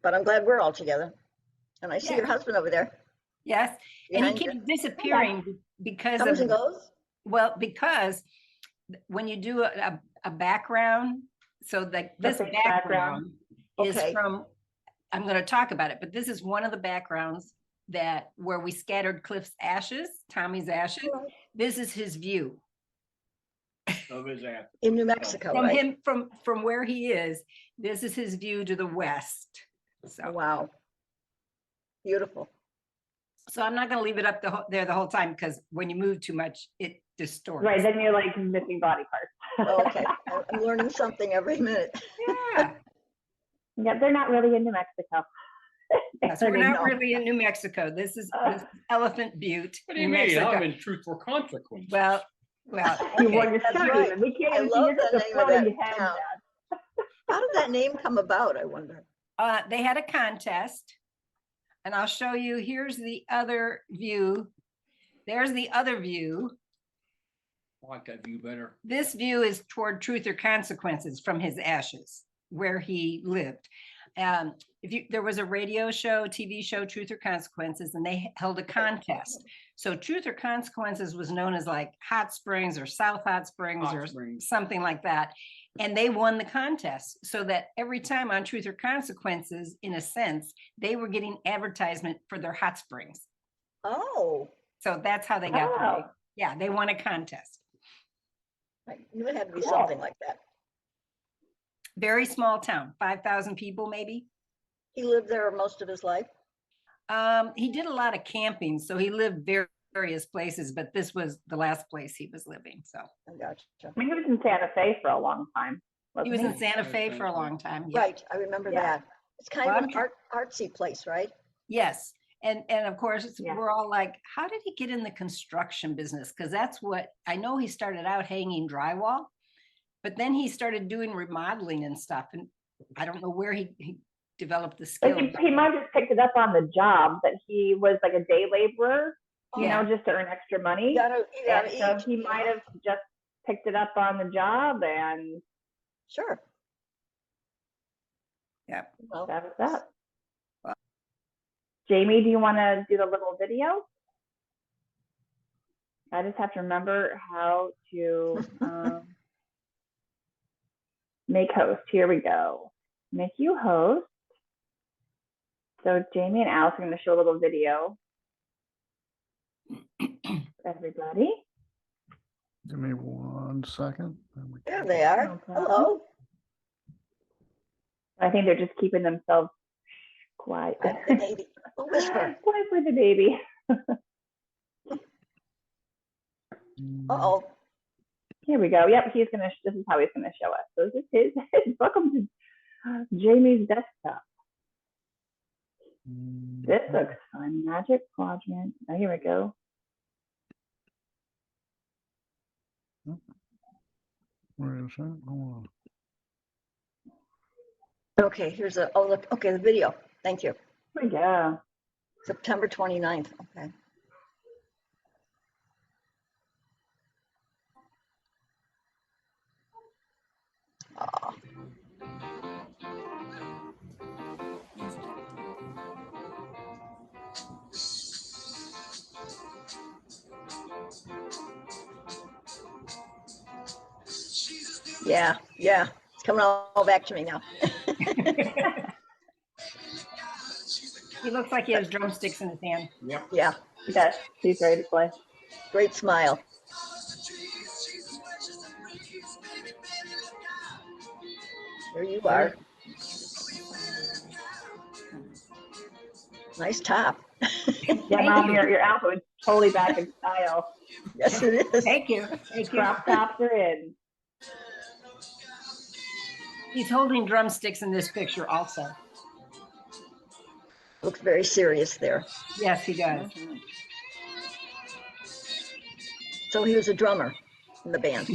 but I'm glad we're all together. And I see your Yes. husband over there. Yes, and he Behind you. keeps disappearing because Comes and of, goes. well, because when you do a background, so like this fake background is Okay. from, I'm going to talk about it, but this is one of the backgrounds that where we scattered Clif's ashes, Tommy's ashes. This is his view Of his ass. In New Mexico, from right? him, from where he is. This is his view to the west. So Wow. Beautiful. so I'm not going to leave it up there the whole time, because when you move too much, it distorts. Right, then you're like missing body parts. Oh, okay. I'm learning something every minute. Yeah. Yeah, they're not really in New Mexico. Yes, we're not No. really in New Mexico. This is Elephant Butte. What do you New mean? Mexico. I'm in truth or consequence. Well, You okay. wore your That's shirt right. even. We can't I even see love you're just the a name of floating that head, town. Dad. How did that name come about, I wonder? They had a contest, and I'll show you. Here's the other view. There's the other view. I like that view better. This view is toward Truth or Consequences from his ashes, where he lived. There was a radio show, TV show, Truth or Consequences, and they held a contest. So Truth or Consequences was known as like Hot Springs or South Hot Springs Hot or Springs. something like that. And they won the contest, so that every time on Truth or Consequences, in a sense, they were getting advertisement for their hot springs. Oh, So that's how they got the Oh. name. Yeah, they won a contest. I knew it had to be something like that. Very small town, 5,000 people maybe. He lived there most of his life. He did a lot of camping, so he lived various places, but this was the last place he was living. So I gotcha. I mean, he was in Santa Fe for a long time. he was in Santa Fe for a long time. Yeah. Right, I remember Yeah. that. It's kind Well, of an artsy place, right? Yes. And of course, Yeah. we're all like, how did he get in the construction business? Because that's what I know. He started out hanging drywall, but then he started doing remodeling and stuff. And I don't know where he developed the skill. He might have just picked it up on the job, that he was like a day laborer, you Yeah. know, just to earn extra money. You gotta And so eat, he might have just picked it up on the job, and Sure. Yeah. Well, that was that. Well- Jamie, do you want to do the little video? I just have to remember how to make host. Here we go. Make you host. So Jamie and Alice are going to show a little video. Everybody. Give me 1 second. there they are. No problem. Hello. I think they're just keeping themselves quiet. That's the baby. A whisper. Quiet for the baby. Uh-oh. Here we go. Yep, this is how he's gonna show us. So this is his welcome to Jamie's desktop. This looks fun. Magic quadrant. Oh, here we go. Where is that? Hold on. Okay, here's look, okay, the video. Thank you. Here we go. September 29th. Okay. Aw. Yeah, it's coming all back to me now. He looks like he has drumsticks in his hand. Yep. Yeah, Yes, he's ready to play. great smile. There you are. Nice top. Yeah, Mom, your outfit is totally back in style. Yes, it is. Thank you. Thank you. Crop tops are in. He's holding drumsticks in this picture also. Looks very serious there. Yes, he does. So he was a drummer in the band.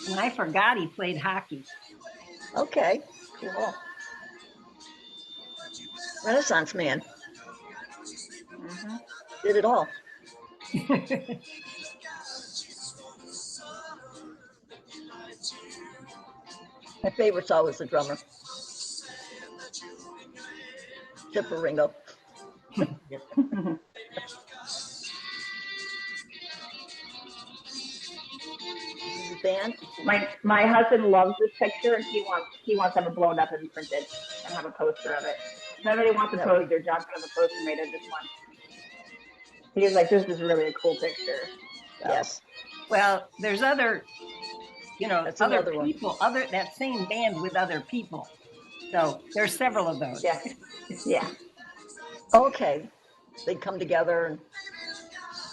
And I forgot he played hockey. Okay, cool. Renaissance man, Mhm. did it all. My favorite's always the drummer, except for Ringo. This is the band. My husband loves this picture, and he wants to have it blown up and printed and have a poster of it. If anybody wants a That would be- poster, John can have a poster made of this one. He was like, "This is really a cool picture." So, Yes, Well, there's other, That's other another one. people, that same band with other people. So there's several of those. yeah, yeah. okay. They'd come together and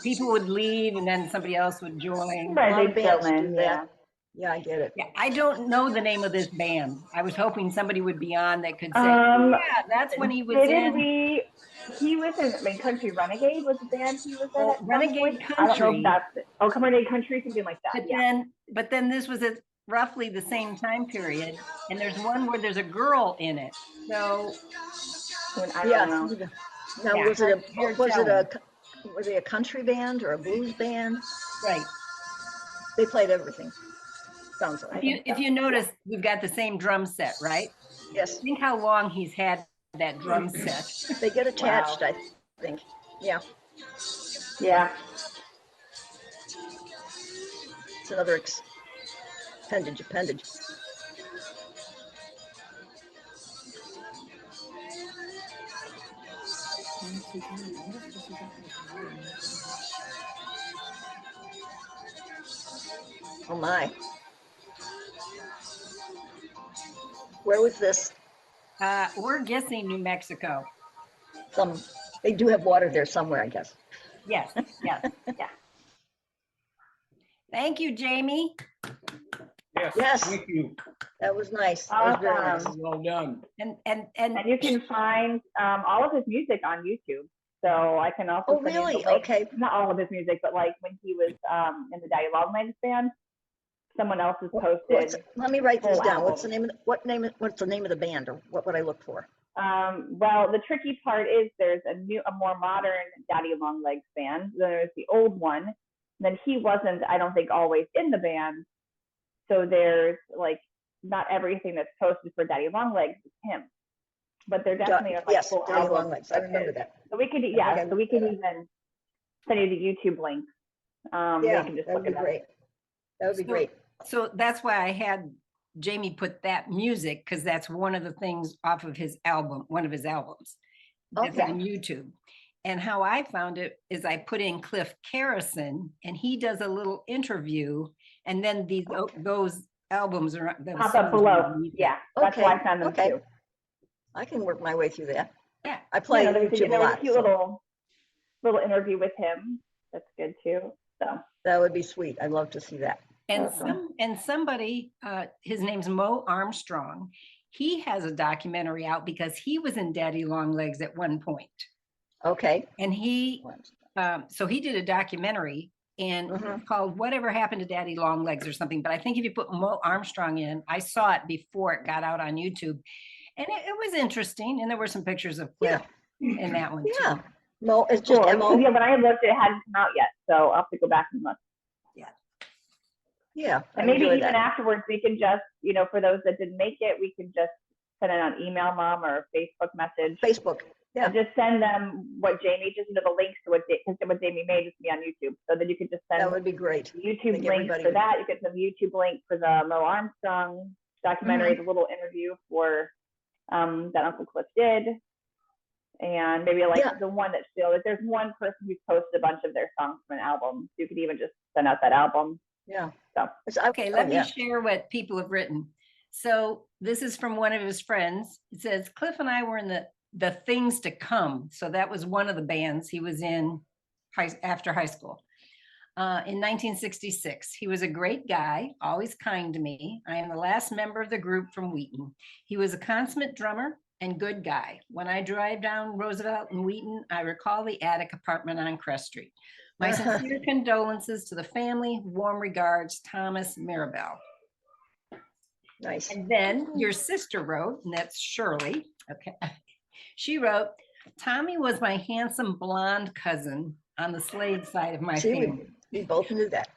People would leave and then somebody else would join. a Right, lot of they fill bands do in. that. Yeah, I get it. Yeah, I don't know the name of this band. I was hoping somebody would be on that could say, Yeah. yeah, that's when he was Didn't in we? He was in Country Renegade was the band he was in at some Renegade point. I don't know if Country. that's it. Oh, Renegade Country, something like that. But Yeah. then this was at roughly the same time period. And there's one where there's a girl in it. So I Yeah. don't know. Now, Yeah, was it hard were they a country band or a blues band? right. They played everything. Sounds If like. you if you notice, we've got the same drum set, right? Yes, Think how long he's had that drum set. they get attached, Wow. I think. Yeah, Yeah. it's another appendage. Oh my. Where was this? We're guessing New Mexico. They do have water there somewhere, I guess. Yes, yes. Yeah. Thank you, Jamie. Yes. Thank you. That was nice. That was very nice. Awesome. Well done. And And you can find all of his music on YouTube. So I can also Oh, send you the really? link. Okay. Not all of his music, but like when he was in the Daddy Longlegs band, someone else has posted. Let me write these whole down. What's the album. name? What's the name of the band, or what would I look for? Well, the tricky part is there's a more modern Daddy Longlegs band. There's the old one. Then he wasn't, I don't think, always in the band. So there's like not everything that's posted for Daddy Longlegs is him, but there definitely are like Yes, full Daddy albums Longlegs. I of remember his. that. So we could, think yeah, I so we looked could that up. even send you the YouTube link. Yeah, you can just that would look be it up. great. That would be great. so that's why I had Jamie put that music, because that's one of the things off of his album, one of his albums. That's Okay. on YouTube. And how I found it is I put in Clif Carrison, and he does a little interview, and then those albums are those Pop up songs below. are underneath Yeah, it. that's why I Okay, found them okay. too. I can work my way through that. Yeah. I play Yeah, there was YouTube a a lot, cute so little interview with him. That's good too. So that would be sweet. I'd love to see that. And somebody, his name's Mo Armstrong. He has a documentary out because he was in Daddy Longlegs at one point. Okay. And so he did a documentary and Mhm. called Whatever Happened to Daddy Longlegs or something. But I think if you put Mo Armstrong in, I saw it before it got out on YouTube. And it was interesting. And there were some pictures of Clif in that one Yeah. too. Mo, it's just cool. M-O. Yeah, when I looked, it hadn't come out yet, so I'll have to go back and look. Yeah. I And maybe enjoy even that. afterwards, we can just, for those that didn't make it, we can just send it on email, Mom, or Facebook message. Facebook. Yeah. And just send them what Jamie, just the links to what Jamie made to be on YouTube. So then you could just send That would be great. YouTube think links everybody for would- that. You get some YouTube link for the Mo Armstrong documentary, the little interview for that Uncle Cliff did. And maybe like Yeah. the one that still, if there's one person who's posted a bunch of their songs from an album, so you could even just send out that album. Yeah. So Okay, let me share what people have written. So this is from one of his friends. It says, Clif and I were in the Things to Come. So that was one of the bands he was in after high school. In 1966, he was a great guy, always kind to me. I am the last member of the group from Wheaton. He was a consummate drummer and good guy. When I drive down Roosevelt and Wheaton, I recall the attic apartment on Crest Street. My sincere condolences to the family. Warm regards, Thomas Mirabel. Nice. And then your sister wrote, and that's Shirley. Okay. She wrote, Tommy was my handsome blonde cousin on the Slade side of my See, family. we both knew that.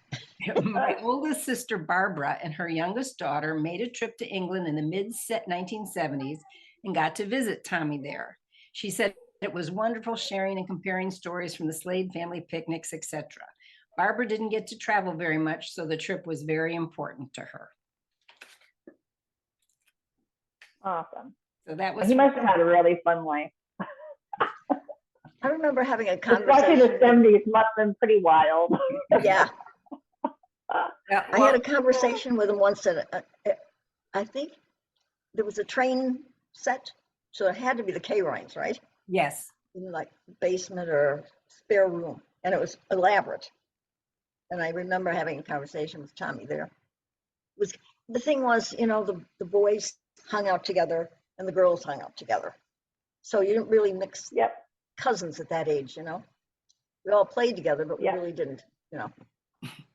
My oldest sister, Barbara, and her youngest daughter made a trip to England in the mid 1970s and got to visit Tommy there. She said it was wonderful sharing and comparing stories from the Slade family picnics, etc. Barbara didn't get to travel very much, so the trip was very important to her. Awesome. So that was. He must have had a really fun life. I remember having a Especially the conversation. 70s must have been pretty wild. Yeah, Yeah, I had a conversation with him once that I think there was a train set, so it had to be the K-Rhines, right? yes. In like basement or spare room, and it was elaborate. And I remember having a conversation with Tommy there. The thing was, the boys hung out together and the girls hung out together, so you didn't really mix Yep. cousins at that age. We all played together, but we Yeah. really didn't.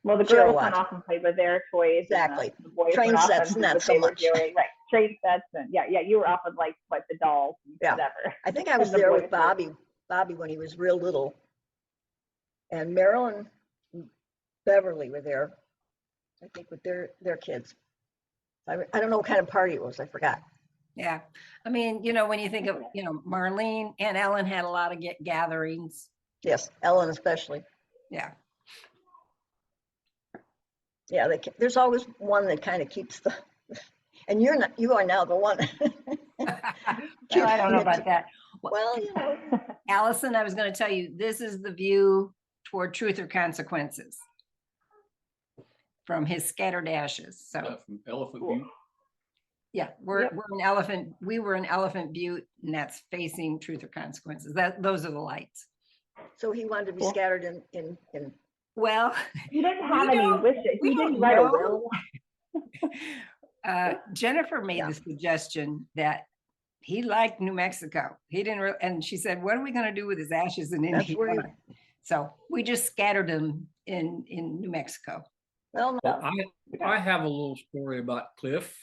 Well, the Share a girls lot. went off and played with their toys. Exactly. And the boys Train went off sets, and did not what so they were much. doing. Right. Train sets and yeah, you were off with like what the dolls and Yeah. whatever. I think I was And the there boys with were- Bobby when he was real little, and Meryl and Beverly were there. I think with their kids. I don't know what kind of party it was. I forgot. Yeah. I mean, when you think of, Marlene and Ellen had a lot of gatherings. Yes, Ellen especially. Yeah. Yeah, there's always one that kind of keeps the. And you are now the one. Well, I don't know about that. Well, Allison, I was going to tell you, this is the view toward Truth or Consequences from his scattered ashes. So From Elephant Butte. yeah, we were in Elephant Butte, and that's facing Truth or Consequences. Those are the lights. So he wanted to be Cool. scattered in. Well, He didn't have We any don't- wishes. we He don't didn't write a know. will. Jennifer made Yeah. the suggestion that he liked New Mexico. He didn't, and she said, "What are we going to do with his ashes in That's where Indiana?" So we just scattered them in New Mexico. Well, no, Well, I have a little story about Clif.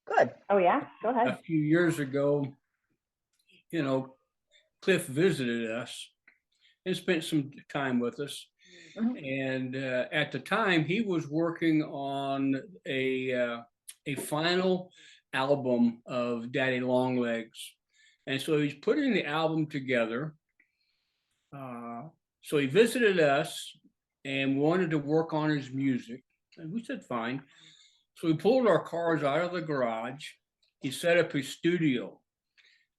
good. Oh yeah, go A ahead. few years ago, Clif visited us and spent some time with us. Mhm. And at the time, he was working on a final album of Daddy Longlegs, and so he's putting the album together. So he visited us and wanted to work on his music, and we said fine. So we pulled our cars out of the garage. He set up his studio.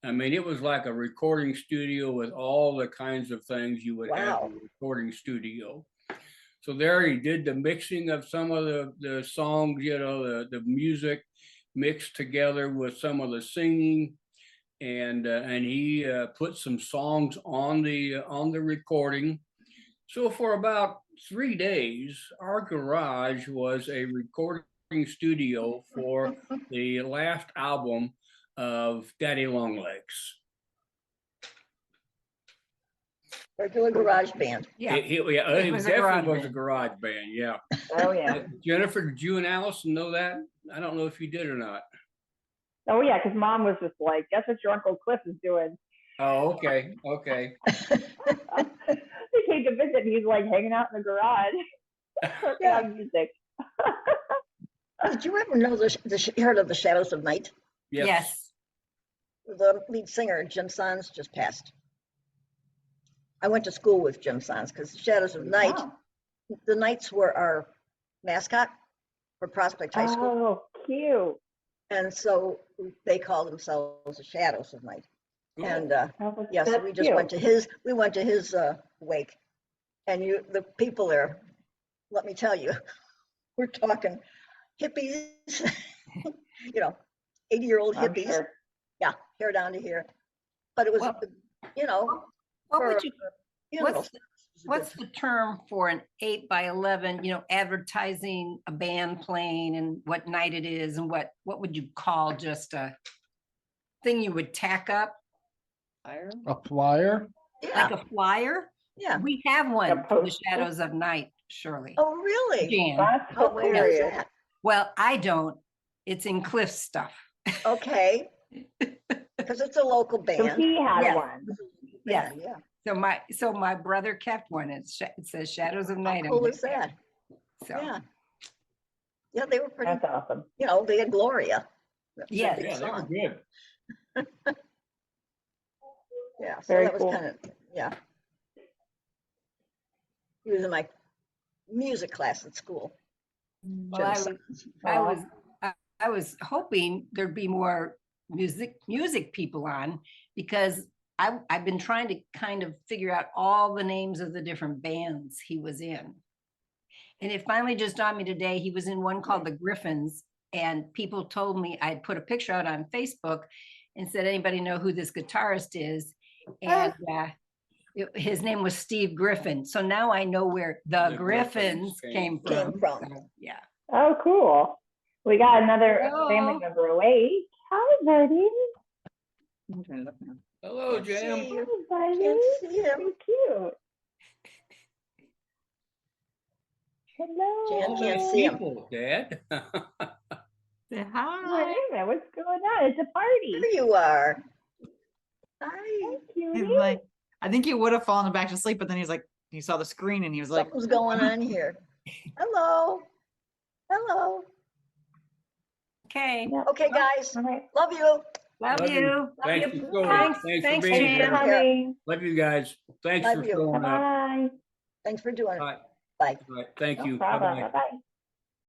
I mean, it was like a recording studio with all the kinds of things you would have in a recording studio. So there he did the mixing of some of the songs, the music mixed together with some of the singing, and he put some songs on the recording. So for about 3 days, our garage was a recording studio for the last album of Daddy Longlegs. Regular garage band. Yeah, It was a definitely garage was a band. garage band, yeah. Oh yeah. Jennifer, did you and Allison know that? I don't know if you did or not. Oh yeah, because Mom was just like, "Guess what your Uncle Cliff is doing?" Oh, okay, okay. He came to visit. And he's like hanging out in the garage, working Yeah. on music. Did you ever know heard of the Shadows of Night? yes. The lead singer, Jim Sons, just passed. I went to school with Jim Sons because Shadows of Night, Wow. the Knights were our mascot for Prospect High School. Oh, cute. And so they called themselves the Shadows of Night. Cool. And Oh, yes, that's we just cute. went to his wake. And the people there, let me tell you, we're talking hippies, 80-year-old I'm hippies. sure. Yeah, hair down to here. But it was, Well, what would you? What's the term for an 8x11? Advertising a band playing and what night it is, and what would you call just a thing you would tack up? A flyer? Like a flyer? Yeah. We have one A for the poster? Shadows of Night, Shirley. Oh, really? Jan. That's How cool is hilarious. that? Well, I don't. It's in Clif stuff. Okay. Because it's a local So band. he had Yes. one. Yeah. Yeah. So my brother kept one. It says Shadows of How Night. on cool it. is that? So Yeah. Yeah, they were pretty, That's awesome. you know, they had Gloria. That was their Yeah. big Yeah, they were song. good. Yeah, so Very that was cool. kind of, yeah. He was in my music class at school. Well, I was hoping there'd be more music people on, because I've been trying to kind of figure out all the names of the different bands he was in. And it finally just dawned me today, he was in one called the Griffins, and people told me, I'd put a picture out on Facebook and said, anybody know who this guitarist is? And his name was Steve Griffin. So now I know where the The Griffins Griffins came came from. from. So, yeah. Oh, cool. We got another Hello. family member awake. Hi, buddy. Hello, Can't Jam. see you. Hi, buddy. Can't see him. So cute. Hello. Jan All can't those see him. people, Dad. Say What hi. is it? What's going on? It's a party. There you are. Hi. Thank you. He's like, I think he would have fallen back to sleep, but then he's like, he saw the screen and he was like, Something's going on here. Hello. Hello. Okay. Yep. Okay, guys. All right. Love you. Love Love you. you. Thanks you. for showing. Thanks. Thanks Thanks, for being Thanks for Jan. here. coming. Love you guys. Thanks Love for you. showing up. Bye. Thanks for doing it. Bye. Bye. All right, thank No you. problem. Bye-bye. Bye-bye.